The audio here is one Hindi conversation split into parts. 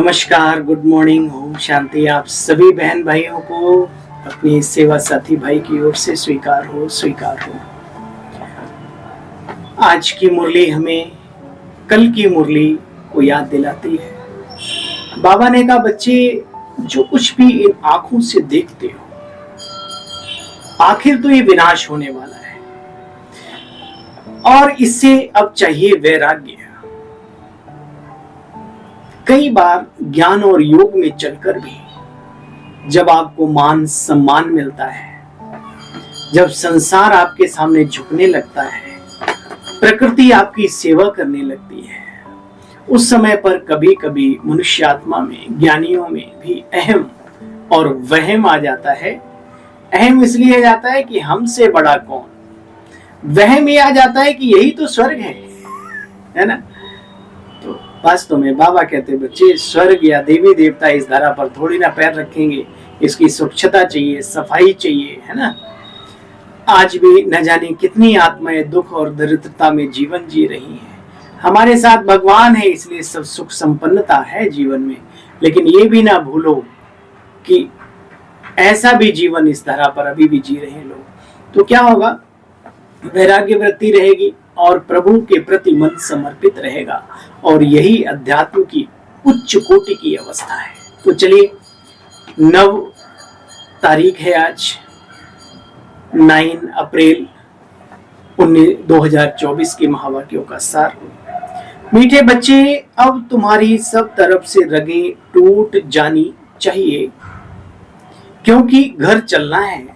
नमस्कार, गुड मॉर्निंग, ओम शांति। आप सभी बहन भाइयों को अपनी सेवा साथी भाई की ओर से स्वीकार हो। आज की मुरली हमें कल की मुरली को याद दिलाती है। बाबा ने कहा, बच्चे जो कुछ भी इन आंखों से देखते हो, आखिर तो ये विनाश होने वाला है और इससे अब चाहिए वैराग्य। कई बार ज्ञान और योग में चलकर भी जब आपको मान सम्मान मिलता है, जब संसार आपके सामने झुकने लगता है, प्रकृति आपकी सेवा करने लगती है, उस समय पर कभी कभी मनुष्य आत्मा में, ज्ञानियों में भी अहम और वहम आ जाता है। अहम इसलिए आ जाता है कि हमसे बड़ा कौन, वहम ये आ जाता है कि यही तो स्वर्ग है ना। तो वास्तव में बाबा कहते, बच्चे स्वर्ग या देवी देवता इस धरा पर थोड़ी ना पैर रखेंगे, इसकी स्वच्छता चाहिए, सफाई चाहिए, है ना। आज भी न जाने कितनी आत्माएं दुख और दरिद्रता में जीवन जी रही हैं। हमारे साथ भगवान है, इसलिए सब सुख संपन्नता है जीवन में, लेकिन ये भी ना भूलो कि ऐसा भी जीवन इस धरा पर अभी भी जी रहे हैं लोग। तो क्या होगा, वैराग्य वृत्ति रहेगी और प्रभु के प्रति मन समर्पित रहेगा, और यही अध्यात्म की उच्च कोटि की अवस्था है। तो चलिए, 9 तारीख है आज, 9 अप्रैल 2024 के महावाक्यों का सार। मीठे बच्चे, अब तुम्हारी सब तरफ से रगें टूट जानी चाहिए, क्योंकि घर चलना है।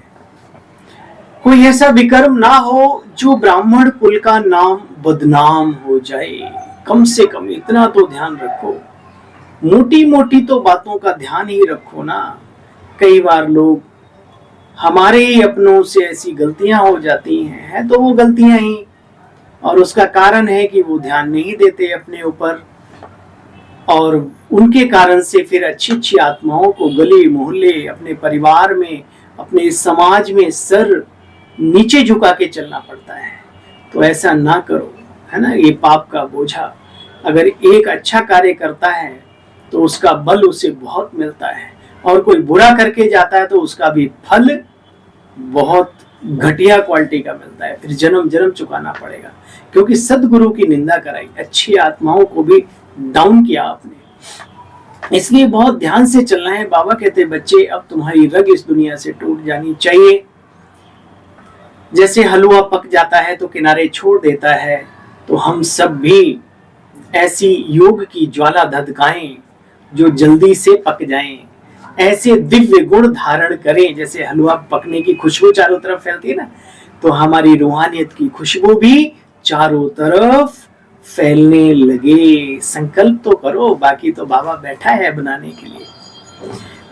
कोई ऐसा विकर्म ना हो जो ब्राह्मण कुल का नाम बदनाम हो जाए। कम से कम इतना तो ध्यान रखो, मोटी मोटी तो बातों का ध्यान ही रखो ना। कई बार लोग हमारे ही अपनों से ऐसी गलतियां हो जाती हैं, तो वो गलतियां ही, और उसका कारण है कि वो ध्यान नहीं देते अपने ऊपर, और उनके कारण से फिर अच्छी अच्छी आत्माओं को गली मोहल्ले, अपने परिवार में, अपने समाज में सर नीचे झुका के चलना पड़ता है। तो ऐसा ना करो, है ना। ये पाप का बोझा, अगर एक अच्छा कार्य करता है तो उसका बल उसे बहुत मिलता है, और कोई बुरा करके जाता है तो उसका भी फल बहुत घटिया क्वालिटी का मिलता है, फिर जन्म जन्म चुकाना पड़ेगा, क्योंकि सदगुरु की निंदा कराई, अच्छी आत्माओं को भी डाउन किया आपने। इसलिए बहुत ध्यान से चलना है। बाबा कहते, बच्चे अब तुम्हारी रग इस दुनिया से टूट जानी चाहिए। जैसे हलवा पक जाता है तो किनारे छोड़ देता है, तो हम सब भी ऐसी योग की ज्वाला धधकाएं जो जल्दी से पक जाएं, ऐसे दिव्य गुण धारण करें। जैसे हलवा पकने की खुशबू चारों तरफ फैलती है ना, तो हमारी रूहानियत की खुशबू भी चारों तरफ फैलने लगे। संकल्प तो करो, बाकी तो बाबा बैठा है बनाने के लिए।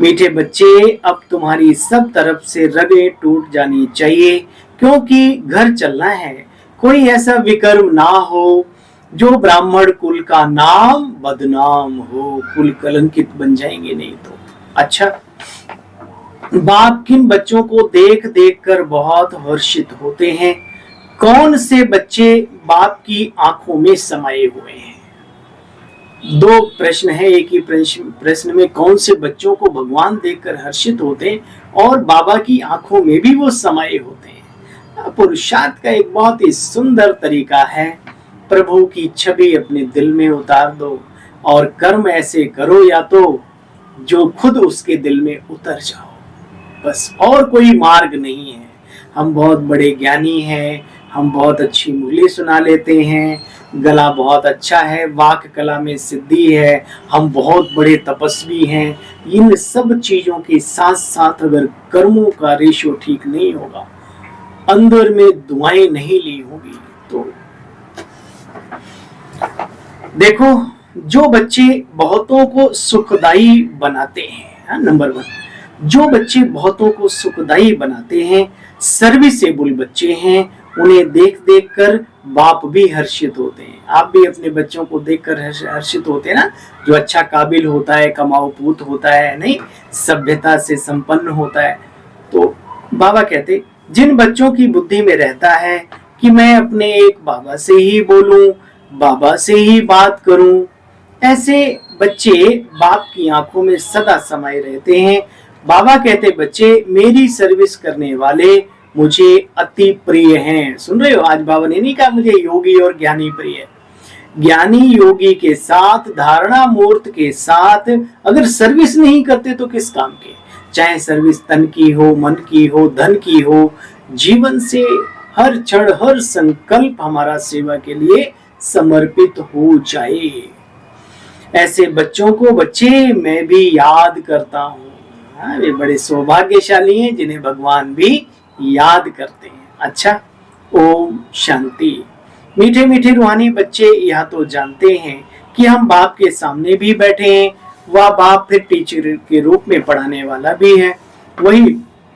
मीठे बच्चे, अब तुम्हारी सब तरफ से रगें टूट जानी चाहिए, क्योंकि घर चलना है। कोई ऐसा विकर्म ना हो जो ब्राह्मण कुल का नाम बदनाम हो, कुल कलंकित बन जाएंगे नहीं तो। अच्छा, बाप किन बच्चों को देख देख कर बहुत हर्षित होते हैं? कौन से बच्चे बाप की आंखों में समाये हुए हैं? 2 प्रश्न है एक ही प्रश्न में। कौन से बच्चों को भगवान देखकर हर्षित होते हैं और बाबा की आंखों में भी वो समाये होते हैं? पुरुषार्थ का एक बहुत ही सुंदर तरीका है, प्रभु की छवि अपने दिल में उतार दो और कर्म ऐसे करो या तो जो खुद उसके दिल में उतर जाओ, बस। और कोई मार्ग नहीं है। हम बहुत बड़े ज्ञानी हैं, हम बहुत अच्छी मुरली सुना लेते हैं, गला बहुत अच्छा है, वाक कला में सिद्धि है, हम बहुत बड़े तपस्वी हैं। इन सब चीजों के साथ साथ अगर कर्मों का रेशो ठीक नहीं होगा, अंदर में दुआएं नहीं ली होगी, तो देखो, जो बच्चे बहुतों को सुखदाई बनाते हैं, नंबर 1, जो बच्चे बहुतों को सुखदाई बनाते हैं, सर्विसेबल बच्चे हैं, उन्हें देख देख कर बाप भी हर्षित होते हैं। आप भी अपने बच्चों को देखकर हर्षित होते हैं ना, जो अच्छा काबिल होता है, कमाऊ पूत होता है, नहीं, सभ्यता से संपन्न होता है। तो बाबा कहते, जिन बच्चों की बुद्धि में रहता है कि मैं अपने एक बाबा से ही बोलूं, बाबा से ही बात करूं, ऐसे बच्चे बाप की आंखों में सदा समाये रहते हैं। बाबा कहते बच्चे मेरी सर्विस करने वाले मुझे अति प्रिय हैं। सुन रहे हो, आज बाबा ने नहीं कहा मुझे योगी और ज्ञानी प्रिय है। ज्ञानी योगी के साथ, धारणा मूर्त के साथ अगर सर्विस नहीं करते तो किस काम के। चाहे सर्विस तन की हो, मन की हो, धन की हो, जीवन से हर क्षण हर संकल्प हमारा सेवा के लिए समर्पित हो जाए। ऐसे बच्चों को बच्चे मैं भी याद करता हूँ। वे बड़े सौभाग्यशाली हैं जिन्हें भगवान भी याद करते हैं। अच्छा, ओम शांति। मीठे मीठे रूहानी बच्चे यह तो जानते हैं कि हम बाप के सामने भी बैठे हैं। वह बाप फिर टीचर के रूप में पढ़ाने वाला भी है, वही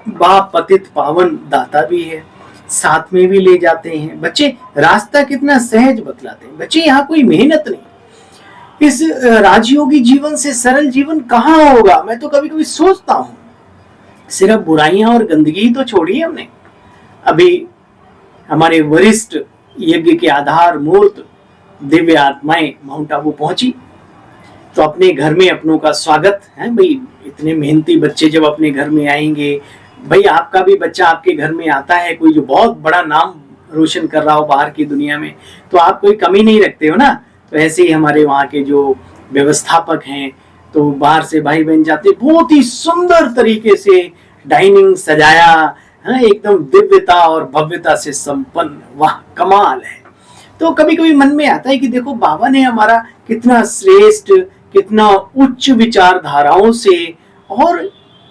बाप पतित पावन दाता भी है, साथ में भी ले जाते हैं। बच्चे रास्ता कितना सहज बतलाते हैं। बच्चे यहाँ कोई मेहनत नहीं। इस राजयोगी जीवन से सरल जीवन कहाँ होगा, मैं तो कभी कभी सोचता हूँ। सिर्फ बुराइयां और गंदगी तो छोड़ी हमने। अभी हमारे वरिष्ठ यज्ञ के आधार मूर्त दिव्य आत्माएं माउंट आबू पहुंची तो अपने घर में अपनों का स्वागत है। भाई इतने मेहनती बच्चे जब अपने घर में आएंगे, भाई आपका भी बच्चा आपके घर में आता है, कोई जो बहुत बड़ा नाम रोशन कर रहा हो बाहर की दुनिया में, तो आप कोई कमी नहीं रखते हो ना। तो ऐसे ही हमारे वहाँ के जो व्यवस्थापक हैं, तो बाहर से भाई बहन जाते, बहुत ही सुंदर तरीके से डाइनिंग सजाया, एकदम दिव्यता और भव्यता से संपन्न। वाह, कमाल है। तो कभी कभी मन में आता है कि देखो बाबा ने हमारा कितना श्रेष्ठ, कितना उच्च विचारधाराओं से और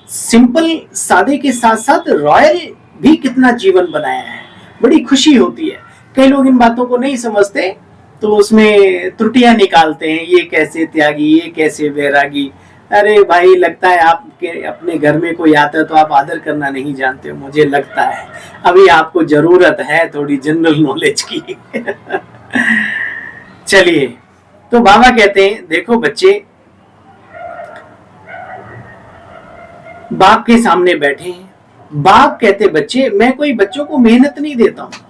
सिंपल सादे के साथ साथ रॉयल भी कितना जीवन बनाया है। बड़ी खुशी होती है। कई लोग इन बातों को नहीं समझते तो उसमें त्रुटियां निकालते हैं, ये कैसे त्यागी, ये कैसे वैरागी। अरे भाई, लगता है आपके अपने घर में कोई आता है तो आप आदर करना नहीं जानते हो। मुझे लगता है अभी आपको जरूरत है थोड़ी जनरल नॉलेज की। चलिए, तो बाबा कहते हैं देखो बच्चे बाप के सामने बैठे हैं। बाप कहते बच्चे मैं कोई बच्चों को मेहनत नहीं देता हूं।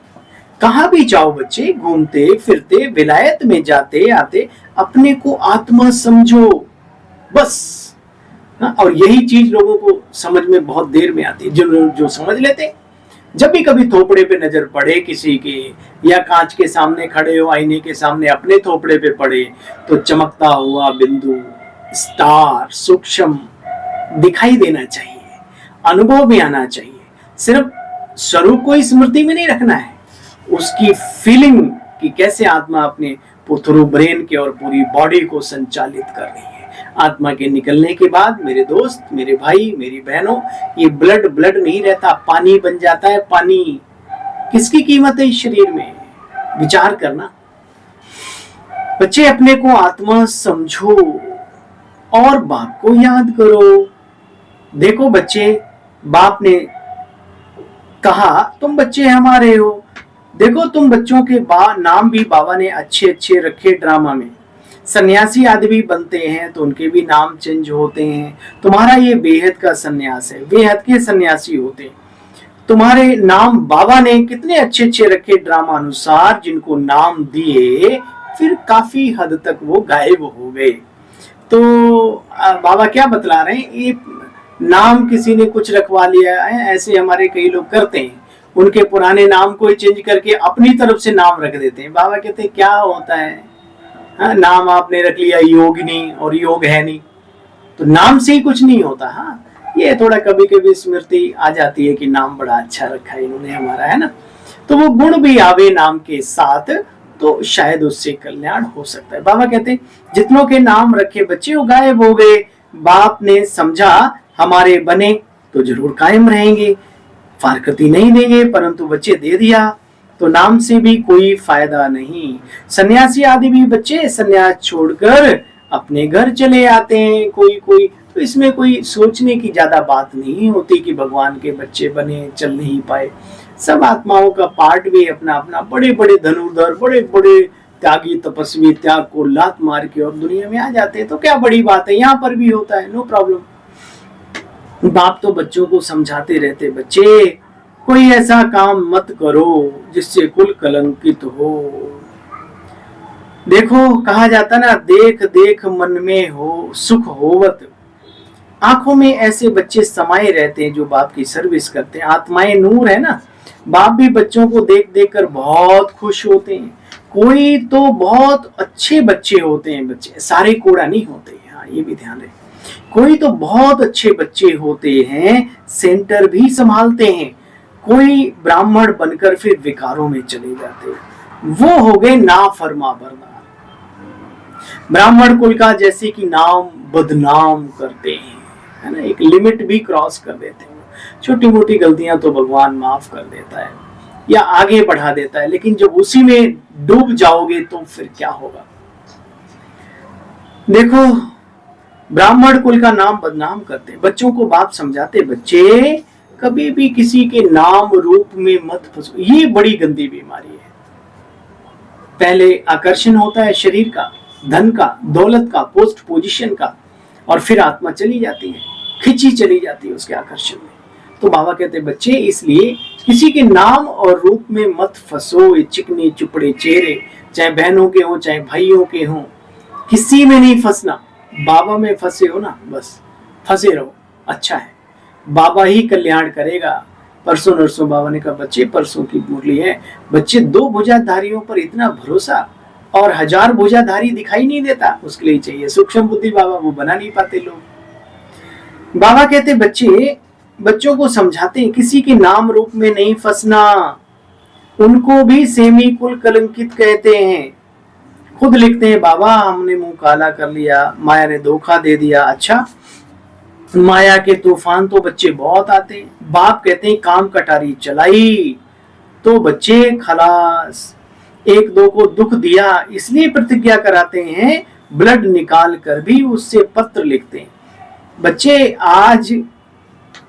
कहां भी जाओ बच्चे, घूमते फिरते, विलायत में जाते आते अपने को आत्मा समझो बस। और यही चीज लोगों को समझ में बहुत देर में आती है। जो समझ लेते, जब भी कभी थोपड़े पे नजर पड़े किसी के, या कांच के सामने खड़े हो, आईने के सामने अपने थोपड़े पे पड़े, तो चमकता हुआ बिंदु, स्टार, सूक्ष्म दिखाई देना चाहिए, अनुभव में आना चाहिए। सिर्फ स्वरूप को स्मृति में नहीं रखना है, उसकी फीलिंग कि कैसे आत्मा अपने थ्रू ब्रेन के और पूरी बॉडी को संचालित कर रही है। आत्मा के निकलने के बाद मेरे दोस्त, मेरे भाई, मेरी बहनों, ये ब्लड नहीं रहता, पानी बन जाता है। पानी किसकी कीमत है इस शरीर में, विचार करना। बच्चे अपने को आत्मा समझो और बाप को याद करो। देखो बच्चे, बाप ने कहा तुम बच्चे हमारे हो। देखो तुम बच्चों के नाम भी बाबा ने अच्छे अच्छे रखे। ड्रामा में सन्यासी आदमी बनते हैं तो उनके भी नाम चेंज होते हैं। तुम्हारा ये बेहद का सन्यास है, बेहद के सन्यासी होते। तुम्हारे नाम बाबा ने कितने अच्छे अच्छे रखे ड्रामा अनुसार, जिनको नाम दिए फिर काफी हद तक वो गायब हो गए। तो बाबा क्या बतला रहे हैं, ये नाम किसी ने कुछ रखवा लिया है, ऐसे हमारे कई लोग करते हैं। उनके पुराने नाम को चेंज करके अपनी तरफ से नाम रख देते हैं। बाबा कहते हैं क्या होता है, नाम आपने रख लिया योगिनी और योग है नहीं, तो नाम से ही कुछ नहीं होता। हाँ, ये थोड़ा कभी कभी स्मृति आ जाती है कि नाम बड़ा अच्छा रखा है इन्होंने हमारा, है ना। तो वो गुण भी आवे नाम के साथ तो शायद उससे कल्याण हो सकता है। बाबा कहते हैं जितनों के नाम रखे बच्चे वो गायब हो गए। बाप ने समझा हमारे बने तो जरूर कायम रहेंगे, फारकती नहीं देंगे, परंतु बच्चे दे दिया तो नाम से भी कोई फायदा नहीं। सन्यासी आदि भी बच्चे सन्यास छोड़कर अपने घर चले आते हैं कोई कोई, तो इसमें कोई सोचने की ज्यादा बात नहीं होती कि भगवान के बच्चे बने चल नहीं पाए। सब आत्माओं का पार्ट भी अपना अपना, बड़े बड़े धनुर्धर, बड़े बड़े त्यागी तपस्वी त्याग को लात मार के और दुनिया में आ जाते हैं। तो क्या बड़ी बात है, यहाँ पर भी होता है, नो प्रॉब्लम। बाप तो बच्चों को समझाते रहते, बच्चे कोई ऐसा काम मत करो जिससे कुल कलंकित हो। देखो, कहा जाता ना, देख देख मन में हो सुख होवत। आंखों में ऐसे बच्चे समाये रहते हैं जो बाप की सर्विस करते हैं। आत्माएं नूर है ना, बाप भी बच्चों को देख देख कर बहुत खुश होते हैं। कोई तो बहुत अच्छे बच्चे होते हैं, बच्चे सारे कोड़ा नहीं होते, हाँ ये भी ध्यान रहे। कोई तो बहुत अच्छे बच्चे होते हैं, सेंटर भी संभालते हैं। कोई ब्राह्मण बनकर फिर विकारों में चले जाते हैं, वो हो गए नाफरमा बरदार। ब्राह्मण कुल का जैसे कि नाम बदनाम करते हैं, है ना, एक लिमिट भी क्रॉस कर देते हैं। छोटी मोटी गलतियां तो भगवान माफ कर देता है या आगे बढ़ा देता है, लेकिन जब उसी में डूब जाओगे तो फिर क्या होगा। देखो, ब्राह्मण कुल का नाम बदनाम करते, बच्चों को बाप समझाते, बच्चे कभी भी किसी के नाम रूप में मत फंसो, ये बड़ी गंदी बीमारी है। पहले आकर्षण होता है शरीर का, धन का, दौलत का, पोस्ट पोजीशन का, और फिर आत्मा चली जाती है, खिंची चली जाती है उसके आकर्षण में। तो बाबा कहते हैं बच्चे इसलिए किसी के नाम और रूप में मत फंसो। ये चिकने चुपड़े चेहरे, चाहे बहनों के हों चाहे भाइयों के हों, किसी में नहीं फंसना। बाबा में फंसे हो ना, बस फंसे रहो, अच्छा है, बाबा ही कल्याण करेगा। परसों नरसों बाबा ने कहा बच्चे, परसों की मुरली है, बच्चे 2 भुजाधारियों पर इतना भरोसा और 1000 भुजाधारी दिखाई नहीं देता, उसके लिए चाहिए सूक्ष्म बुद्धि बाबा, वो बना नहीं पाते लोग। बाबा कहते बच्चे, बच्चों को समझाते हैं किसी के नाम रूप में नहीं फंसना। उनको भी सेमी कुल कलंकित कहते हैं। खुद लिखते हैं बाबा हमने मुंह काला कर लिया, माया ने धोखा दे दिया। अच्छा, माया के तूफान तो बच्चे बहुत आते हैं। बाप कहते हैं काम कटारी चलाई तो बच्चे खलास। 1-2 को दुख दिया इसलिए प्रतिज्ञा कराते हैं, ब्लड निकाल कर भी उससे पत्र लिखते हैं। बच्चे आज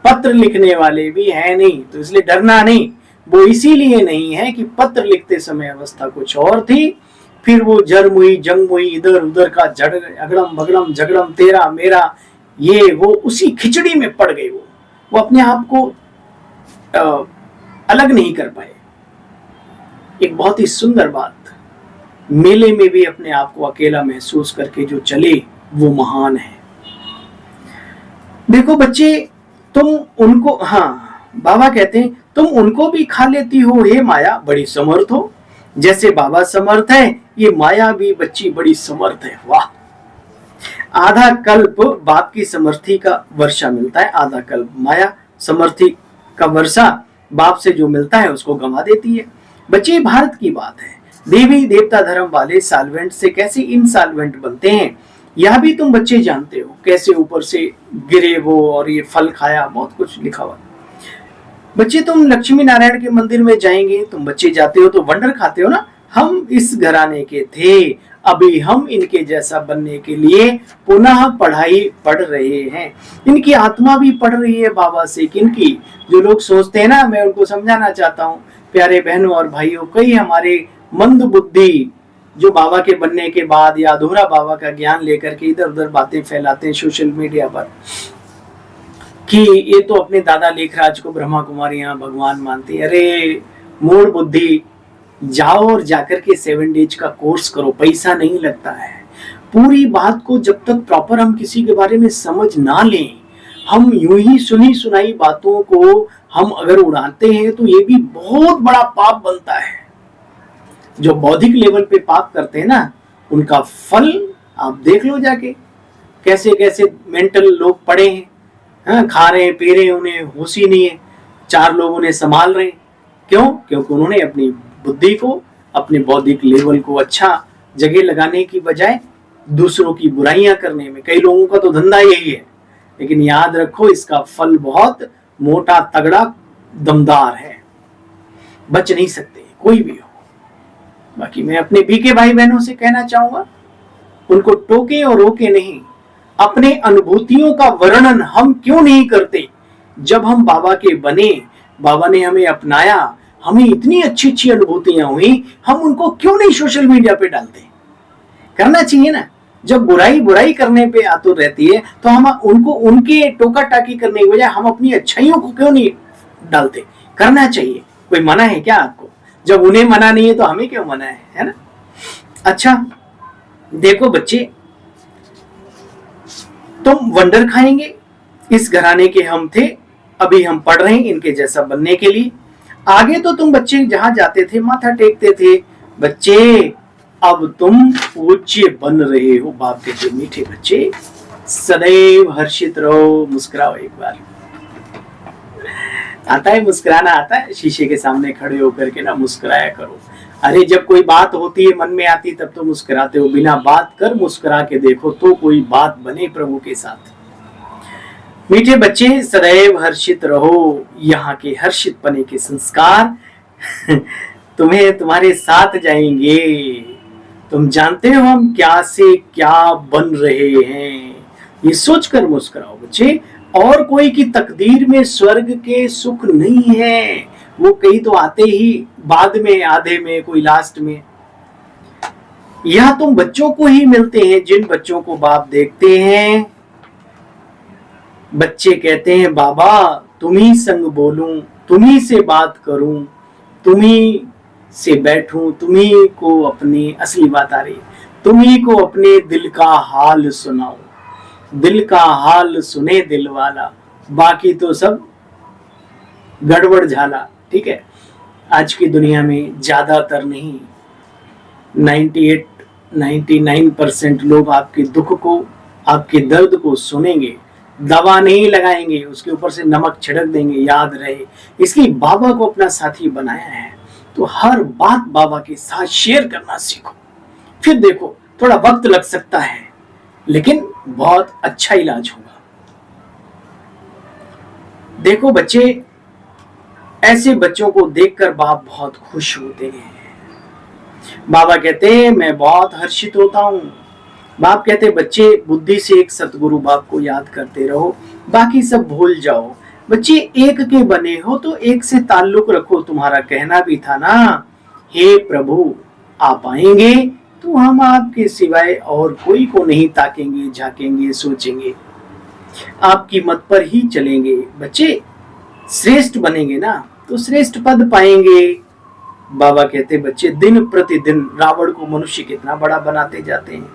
पत्र लिखने वाले भी है नहीं, तो इसलिए डरना नहीं। वो इसीलिए नहीं है कि पत्र लिखते समय अवस्था कुछ और थी, फिर वो जरमुई जंगमुई इधर उधर का अगड़म बगड़म झगड़म तेरा मेरा, ये वो उसी खिचड़ी में पड़ गए। वो अपने आप को अलग नहीं कर पाए। एक बहुत ही सुंदर बात, मेले में भी अपने आप को अकेला महसूस करके जो चले वो महान है। देखो बच्चे, तुम उनको, हाँ बाबा कहते हैं तुम उनको भी खा लेती हो हे माया, बड़ी समर्थ हो। जैसे बाबा समर्थ है, ये माया भी बच्ची बड़ी समर्थ है। वाह, आधा कल्प बाप की समर्थी का वर्षा मिलता है, आधा कल्प माया समर्थी का वर्षा बाप से जो मिलता है उसको गंवा देती है। बच्चे, भारत की बात है, देवी देवता धर्म वाले साल्वेंट से कैसे इनसाल्वेंट बनते हैं, यह भी तुम बच्चे जानते हो। कैसे ऊपर से गिरे वो और ये फल खाया, बहुत कुछ लिखा हुआ। बच्चे, तुम लक्ष्मी नारायण के मंदिर में जाएंगे, तुम बच्चे जाते हो तो वंडर खाते हो ना, हम इस घराने के थे, अभी हम इनके जैसा बनने के लिए पुनः पढ़ाई पढ़ रहे हैं। इनकी आत्मा भी पढ़ रही है बाबा से। किनकी? जो लोग सोचते हैं ना, मैं उनको समझाना चाहता हूँ प्यारे बहनों और भाइयों, कई हमारे मंद बुद्धि जो बाबा के बनने के बाद या अधूरा बाबा का ज्ञान लेकर के इधर उधर बातें फैलाते हैं सोशल मीडिया पर कि ये तो अपने दादा लेखराज को ब्रह्मा कुमारियां भगवान मानती है। अरे मूड बुद्धि, जाओ और जाकर के 7 डेज का कोर्स करो, पैसा नहीं लगता है। पूरी बात को जब तक प्रॉपर हम किसी के बारे में समझ ना लें, हम यूं ही सुनी सुनाई बातों को हम अगर उड़ाते हैं तो ये भी बहुत बड़ा पाप बनता है। जो बौद्धिक लेवल पे पाप करते हैं ना, उनका फल आप देख लो जाके, कैसे कैसे मेंटल लोग पड़े हैं, हाँ, खा रहे हैं पी रहे हैं, उन्हें होश ही नहीं है, 4 लोग उन्हें संभाल रहे हैं। क्यों? क्योंकि उन्होंने अपनी बुद्धि को, अपने बौद्धिक लेवल को अच्छा जगह लगाने की बजाय दूसरों की बुराइयां करने में, कई लोगों का तो धंधा यही है। लेकिन याद रखो, इसका फल बहुत मोटा तगड़ा दमदार है, बच नहीं सकते कोई भी हो। बाकी मैं अपने बीके भाई बहनों से कहना चाहूंगा, उनको टोके और रोके नहीं। अपने अनुभूतियों का वर्णन हम क्यों नहीं करते? जब हम बाबा के बने, बाबा ने हमें अपनाया, हमें इतनी अच्छी अच्छी अनुभूतियां हुई, हम उनको क्यों नहीं सोशल मीडिया पे डालते? करना चाहिए ना। जब बुराई बुराई करने पे आतुर रहती है तो हम उनको, उनके टोका टाकी करने की बजाय हम अपनी अच्छाइयों को क्यों नहीं डालते? करना चाहिए। कोई मना है क्या आपको? जब उन्हें मना नहीं है तो हमें क्यों मना है ना? अच्छा, देखो बच्चे, तुम वंडर खाएंगे, इस घराने के हम थे, अभी हम पढ़ रहे हैं इनके जैसा बनने के लिए। आगे तो तुम बच्चे जहां जाते थे माथा टेकते थे। बच्चे अब तुम पूज्य बन रहे हो। बाप के जो मीठे बच्चे, सदैव हर्षित रहो, मुस्कुराओ। एक बार आता है मुस्कुराना, आता है? शीशे के सामने खड़े होकर के ना मुस्कुराया करो। अरे जब कोई बात होती है मन में आती तब तो मुस्कुराते हो, बिना बात कर मुस्कुरा के देखो तो कोई बात बने प्रभु के साथ। मीठे बच्चे सदैव हर्षित रहो। यहाँ के हर्षित पने के संस्कार तुम्हें तुम्हारे साथ जाएंगे। तुम जानते हो हम क्या से क्या बन रहे हैं, ये सोचकर मुस्कुराओ बच्चे। और कोई की तकदीर में स्वर्ग के सुख नहीं है, वो कहीं तो आते ही बाद में, आधे में, कोई लास्ट में। यह तुम बच्चों को ही मिलते हैं जिन बच्चों को बाप देखते हैं। बच्चे कहते हैं बाबा तुम ही संग बोलूं, तुम ही से बात करूं, तुम ही से बैठूं, तुम ही को अपनी, असली बात आ रही, तुम ही को अपने दिल का हाल सुनाओ। दिल का हाल सुने दिल वाला, बाकी तो सब गड़बड़ झाला। ठीक है, आज की दुनिया में ज्यादातर नहीं, 99% लोग आपके दुख को, आपके दर्द को सुनेंगे, दवा नहीं लगाएंगे, उसके ऊपर से नमक छिड़क देंगे। याद रहे, इसलिए बाबा को अपना साथी बनाया है, तो हर बात बाबा के साथ शेयर करना सीखो। फिर देखो थोड़ा वक्त लग सकता है लेकिन बहुत अच्छा इलाज होगा। देखो बच्चे, ऐसे बच्चों को देखकर बाप बहुत खुश होते हैं। बाबा कहते हैं मैं बहुत हर्षित होता हूं। बाप कहते बच्चे बुद्धि से एक सतगुरु बाप को याद करते रहो, बाकी सब भूल जाओ। बच्चे एक के बने हो तो एक से ताल्लुक रखो। तुम्हारा कहना भी था ना, हे प्रभु आप आएंगे तो हम आपके सिवाय और कोई को नहीं ताकेंगे, झाकेंगे, सोचेंगे, आपकी मत पर ही चलेंगे। बच्चे श्रेष्ठ बनेंगे ना तो श्रेष्ठ पद पाएंगे। बाबा कहते बच्चे दिन प्रतिदिन रावण को मनुष्य कितना बड़ा बनाते जाते हैं।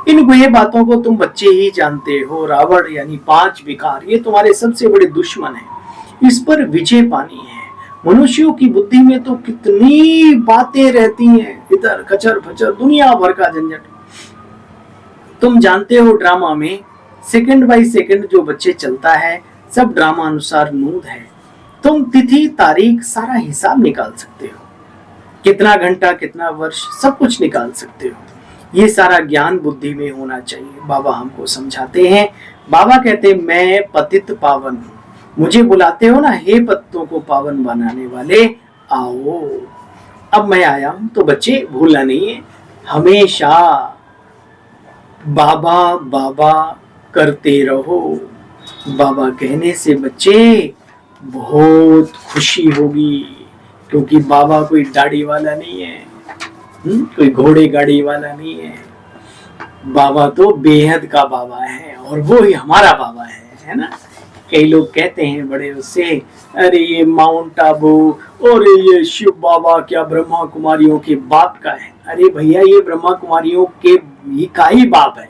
इन गुहे बातों को तुम बच्चे ही जानते हो। रावण यानी 5 विकार, ये तुम्हारे सबसे बड़े दुश्मन हैं। इस पर विजय पानी है। मनुष्यों की बुद्धि में तो कितनी बातें रहती हैं, इधर खचर फचर, दुनिया भर का झंझट। तुम जानते हो ड्रामा में सेकंड बाय सेकंड जो बच्चे चलता है सब ड्रामा अनुसार नूद है। तुम तिथि तारीख सारा हिसाब निकाल सकते हो, कितना घंटा कितना वर्ष सब कुछ निकाल सकते हो। ये सारा ज्ञान बुद्धि में होना चाहिए। बाबा हमको समझाते हैं। बाबा कहते मैं पतित पावन हूँ, मुझे बुलाते हो ना, हे पत्तों को पावन बनाने वाले आओ। अब मैं आया हूं तो बच्चे भूलना नहीं है, हमेशा बाबा बाबा करते रहो। बाबा कहने से बच्चे बहुत खुशी होगी, क्योंकि बाबा कोई दाढ़ी वाला नहीं है, कोई घोड़े गाड़ी वाला नहीं है। बाबा तो बेहद का बाबा है और वो ही हमारा बाबा है ना। कई लोग कहते हैं बड़े उससे, अरे ये माउंट आबू और ये शिव बाबा क्या ब्रह्मा कुमारियों के बाप का है। अरे भैया ये ब्रह्मा कुमारियों के का ही बाप है।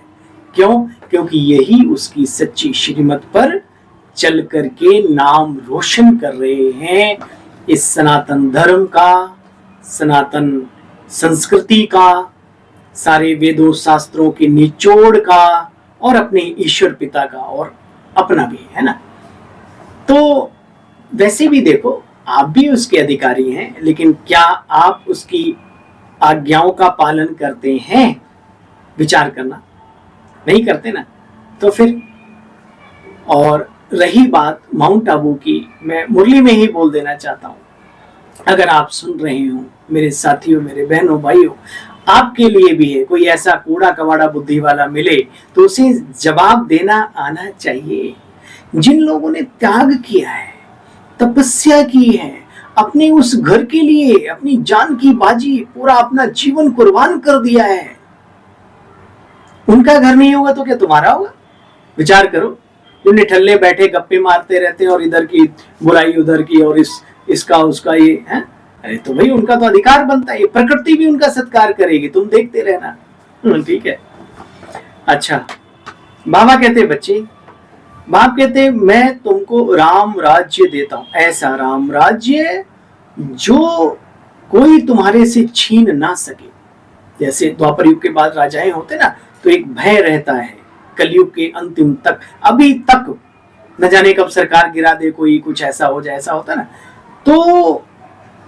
क्यों? क्योंकि यही उसकी सच्ची श्रीमत पर चल करके नाम रोशन कर रहे हैं। इस सनातन धर्म का, सनातन संस्कृति का, सारे वेदों शास्त्रों के निचोड़ का और अपने ईश्वर पिता का और अपना भी, है ना। तो वैसे भी देखो आप भी उसके अधिकारी हैं, लेकिन क्या आप उसकी आज्ञाओं का पालन करते हैं? विचार करना, नहीं करते ना। तो फिर, और रही बात माउंट आबू की, मैं मुरली में ही बोल देना चाहता हूँ। अगर आप सुन रहे हो मेरे साथियों, मेरे बहनों भाइयों, आपके लिए भी है, कोई ऐसा कूड़ा कवाड़ा बुद्धि वाला मिले तो उसे जवाब देना आना चाहिए। जिन लोगों ने त्याग किया है, तपस्या की है, अपने उस घर के लिए अपनी जान की बाजी, पूरा अपना जीवन कुर्बान कर दिया है, उनका घर नहीं होगा तो क्या तुम्हारा होगा? विचार करो। जो निठल्ले बैठे गप्पे मारते रहते हैं और इधर की बुराई उधर की और इसका उसका ये है, अरे तो भाई उनका तो अधिकार बनता है, प्रकृति भी उनका सत्कार करेगी, तुम देखते रहना। ठीक है। अच्छा, बाबा कहते बच्चे, बाप कहते मैं तुमको राम राज्य देता हूं, ऐसा राम राज्य जो कोई तुम्हारे से छीन ना सके। जैसे द्वापर युग के बाद राजाएं होते ना, तो एक भय रहता है कलयुग के अंतिम तक, अभी तक न जाने कब सरकार गिरा दे कोई, कुछ ऐसा हो जाए, ऐसा होता ना। तो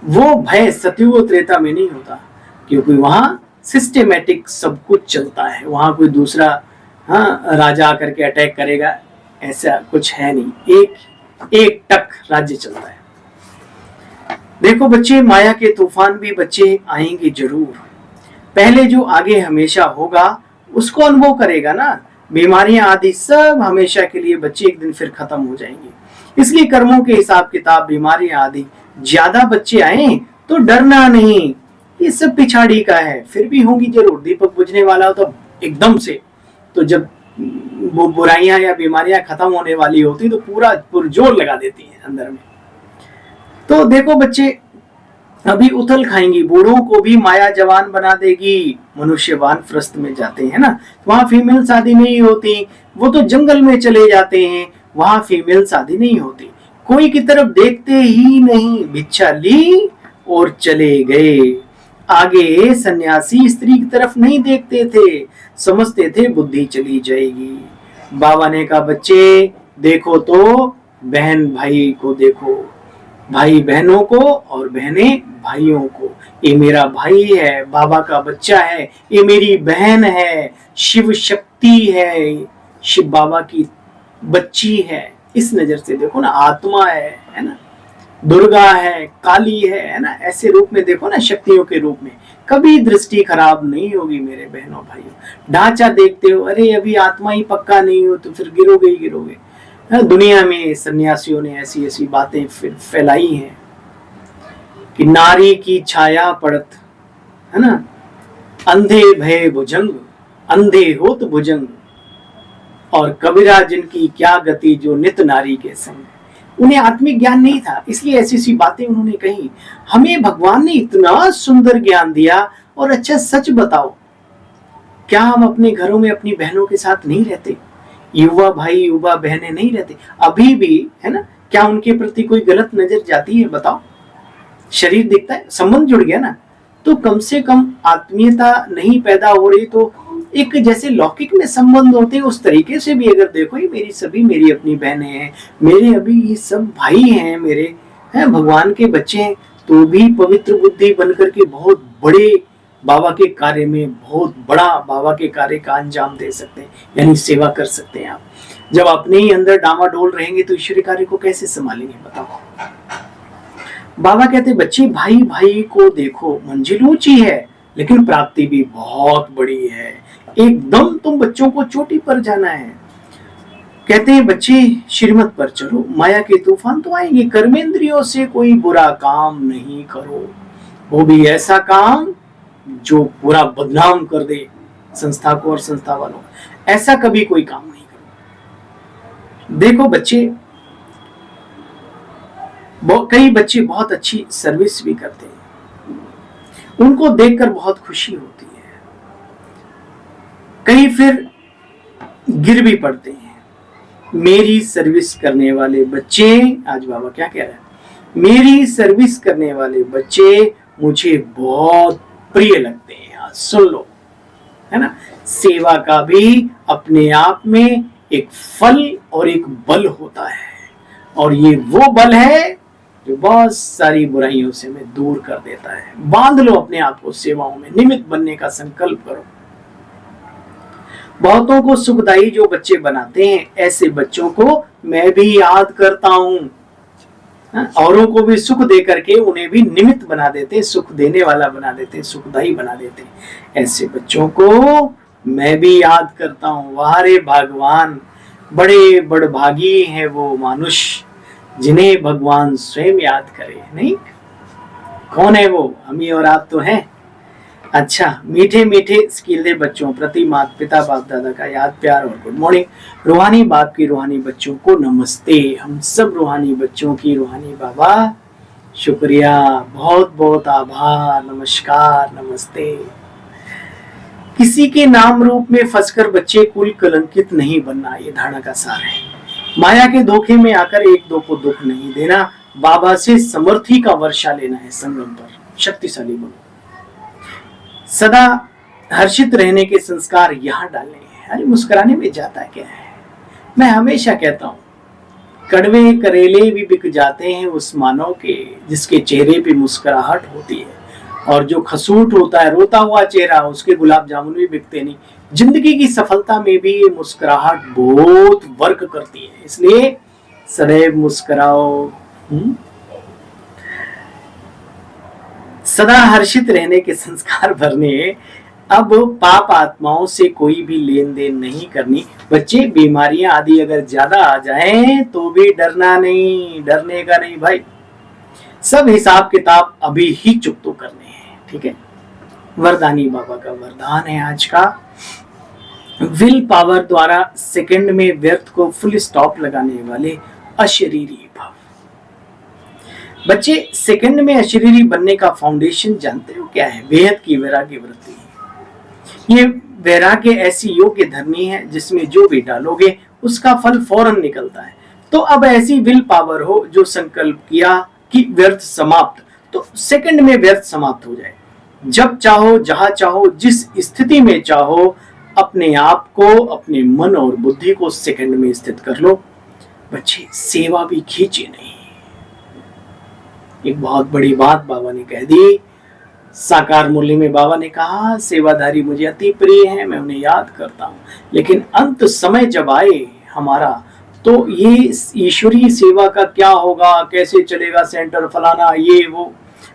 वो भय सतयुग त्रेता में नहीं होता, क्योंकि वहां सिस्टेमेटिक सब कुछ चलता है, वहां कोई दूसरा राजा आकर के अटैक करेगा ऐसा कुछ है नहीं, एक टक राज्य चलता है। देखो बच्चे, माया के तूफान भी बच्चे आएंगे जरूर, पहले जो आगे हमेशा होगा उसको अनुभव करेगा ना। बीमारियां आदि सब हमेशा के लिए बच्चे एक दिन फिर खत्म हो जाएंगे। इसलिए कर्मों के हिसाब किताब, बीमारियां आदि ज्यादा बच्चे आए तो डरना नहीं, ये सब पिछाड़ी का है, फिर भी होंगी जरूर। दीपक बुझने वाला हो तो एकदम से, तो जब वो बुराइयां या बीमारियां खत्म होने वाली होती तो पूरा पुरजोर लगा देती हैं अंदर में। तो देखो बच्चे, अभी उथल खाएंगी, बूढ़ों को भी माया जवान बना देगी। मनुष्य वानप्रस्थ में जाते हैं ना, वहां फीमेल शादी नहीं होती, वो तो जंगल में चले जाते हैं, वहां फीमेल शादी नहीं होती। कोई की तरफ देखते ही नहीं, भिक्षा ली और चले गए। आगे सन्यासी स्त्री की तरफ नहीं देखते थे, समझते थे बुद्धि चली जाएगी। बाबा ने कहा बच्चे देखो तो बहन भाई को देखो, भाई बहनों को और बहनें भाइयों को। ये मेरा भाई है, बाबा का बच्चा है, ये मेरी बहन है, शिव शक्ति है, शिव बाबा की बच्ची है। इस नजर से देखो ना, आत्मा है ना, दुर्गा है, काली है ना, ऐसे रूप में देखो ना, शक्तियों के रूप में। कभी दृष्टि खराब नहीं होगी मेरे बहनों भाइयों। ढांचा देखते हो, अरे अभी आत्मा ही पक्का नहीं हो तो फिर गिरोगे ही गिरोगे। दुनिया में सन्यासियों ने ऐसी ऐसी बातें फिर फैलाई हैं कि नारी की छाया पड़त, है ना, अंधे भय भुजंग, अंधे होत भुजंग, और कबीरा जिनकी क्या गति जो नित नारी के संग। उन्हें आत्मिक ज्ञान नहीं था, इसलिए ऐसी ऐसी बातें उन्होंने कही। हमें भगवान ने इतना सुंदर ज्ञान दिया, और अच्छा सच बताओ, क्या हम अपने घरों में अपनी बहनों के साथ नहीं रहते? युवा भाई युवा बहनें नहीं रहते अभी भी, है ना? क्या उनके प्रति कोई गलत नजर जाती है? बताओ, शरीर दिखता है, संबंध जुड़ गया ना, तो कम से कम आत्मीयता नहीं पैदा हो रही तो एक जैसे लौकिक में संबंध होते हैं उस तरीके से भी अगर देखो, ये मेरी सभी मेरी अपनी बहनें हैं, मेरे अभी ये सब भाई हैं, मेरे हैं भगवान के बच्चे हैं, तो भी पवित्र बुद्धि बनकर के बहुत बड़े बाबा के कार्य में, बहुत बड़ा बाबा के कार्य का अंजाम दे सकते हैं, यानी सेवा कर सकते हैं आप। जब अपने ही अंदर डामाडोल रहेंगे तो ईश्वरी कार्य को कैसे संभालेंगे बताओ? बाबा कहते बच्चे, भाई भाई को देखो, मंजिल ऊंची है लेकिन प्राप्ति भी बहुत बड़ी है, एकदम तुम बच्चों को चोटी पर जाना है। कहते हैं बच्चे श्रीमत पर चलो, माया के तूफान तो आएंगे, कर्मेंद्रियों से कोई बुरा काम नहीं करो, वो भी ऐसा काम जो पूरा बदनाम कर दे संस्था को और संस्था वालों, ऐसा कभी कोई काम नहीं करो। देखो बच्चे, कई बच्चे बहुत अच्छी सर्विस भी करते हैं, उनको देखकर बहुत खुशी होती है, कई फिर गिर भी पड़ते हैं। मेरी सर्विस करने वाले बच्चे, आज बाबा क्या कह रहे हैं, मेरी सर्विस करने वाले बच्चे मुझे बहुत प्रिय लगते हैं। आज सुन लो, है ना, सेवा का भी अपने आप में एक फल और एक बल होता है, और ये वो बल है जो बहुत सारी बुराइयों से हमें दूर कर देता है। बांध लो अपने आप को सेवाओं में, निमित्त बनने का संकल्प करो। बहुतों को सुखदायी जो बच्चे बनाते हैं, ऐसे बच्चों को मैं भी याद करता हूं। औरों को भी सुख दे करके उन्हें भी निमित्त बना देते, सुख देने वाला बना देते, सुखदायी बना देते। ऐसे बच्चों को मैं भी याद करता हूं। वाह रे भगवान, बड़े बड़भागी हैं वो मानुष जिन्हें भगवान स्वयं याद करे। नहीं, कौन है वो? हम ही और आप तो हैं। अच्छा, मीठे मीठे स्कीले बच्चों प्रति माता पिता बाप दादा का याद प्यार और गुड मॉर्निंग। रूहानी बाप की रूहानी बच्चों को नमस्ते। हम सब रूहानी बच्चों की रूहानी बाबा शुक्रिया, बहुत बहुत आभार, नमस्कार, नमस्ते। किसी के नाम रूप में फंसकर बच्चे कुल कलंकित नहीं बनना, ये धारणा का सार है। माया के धोखे में आकर एक दो को दुख नहीं देना, बाबा से समर्थी का वर्षा लेना है संगम पर, शक्तिशाली बनो। सदा हर्षित रहने के संस्कार यहाँ डालने हैं। अरे मुस्कुराने में जाता क्या है। मैं हमेशा कहता हूँ कड़वे करेले भी बिक जाते हैं उस मानव के जिसके चेहरे पे मुस्कुराहट होती है, और जो खसूट होता है रोता हुआ चेहरा उसके गुलाब जामुन भी बिकते नहीं। जिंदगी की सफलता में भी ये मुस्कुराहट बहुत वर्क करती है, इसलिए सदैव मुस्कुराओ। सदा हर्षित रहने के संस्कार भरने। अब पाप आत्माओं से कोई भी लेन देन नहीं करनी। बच्चे बीमारियां आदि अगर ज्यादा आ जाएं तो भी डरना नहीं, डरने का नहीं भाई। सब हिसाब किताब अभी ही चुकतो करने हैं, ठीक है। वरदानी बाबा का वरदान है आज का, विल पावर द्वारा सेकंड में व्यर्थ को फुल स्टॉप लगाने वाले अशरीरी भव। बच्चे सेकंड में अशरीरी बनने का फाउंडेशन जानते हो क्या है? बेहद की वैराग्य वृत्ति। ये वैराग्य ऐसी योग्य धर्मी है जिसमें जो भी डालोगे उसका फल फौरन निकलता है। तो अब ऐसी विल पावर हो जो संकल्प किया कि व्यर्थ समाप्त, तो सेकंड में व्यर्थ समाप्त हो जाए। जब चाहो, जहां चाहो, जिस स्थिति में चाहो, अपने आप को, अपने मन और बुद्धि को सेकंड में स्थित कर लो। बच्चे सेवा भी खींचे नहीं। एक बहुत बड़ी बात बाबा ने कह दी। साकार मुरली में बाबा ने कहा सेवाधारी मुझे अति प्रिय है, मैं उन्हें याद करता हूँ, लेकिन अंत समय जब आए हमारा तो ये ईश्वरीय सेवा का क्या होगा, कैसे चलेगा सेंटर फलाना ये वो।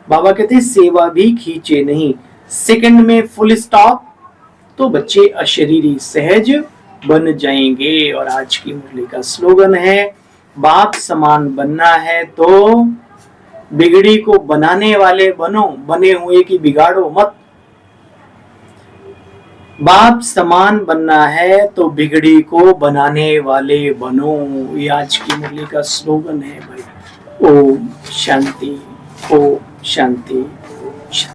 बाबा कहते हैं सेवा भी खींचे नहीं, सेकंड में फुल स्टॉप, तो बच्चे अशरीरी सहज बन जाएंगे। और आज की मुरली का स्लोगन है बाप समान बनना है तो बिगड़ी को बनाने वाले बनो, बने हुए की बिगाड़ो मत। बाप समान बनना है तो बिगड़ी को बनाने वाले बनो, ये आज की मुरली का स्लोगन है भाई। ओम शांति, ओम शांति।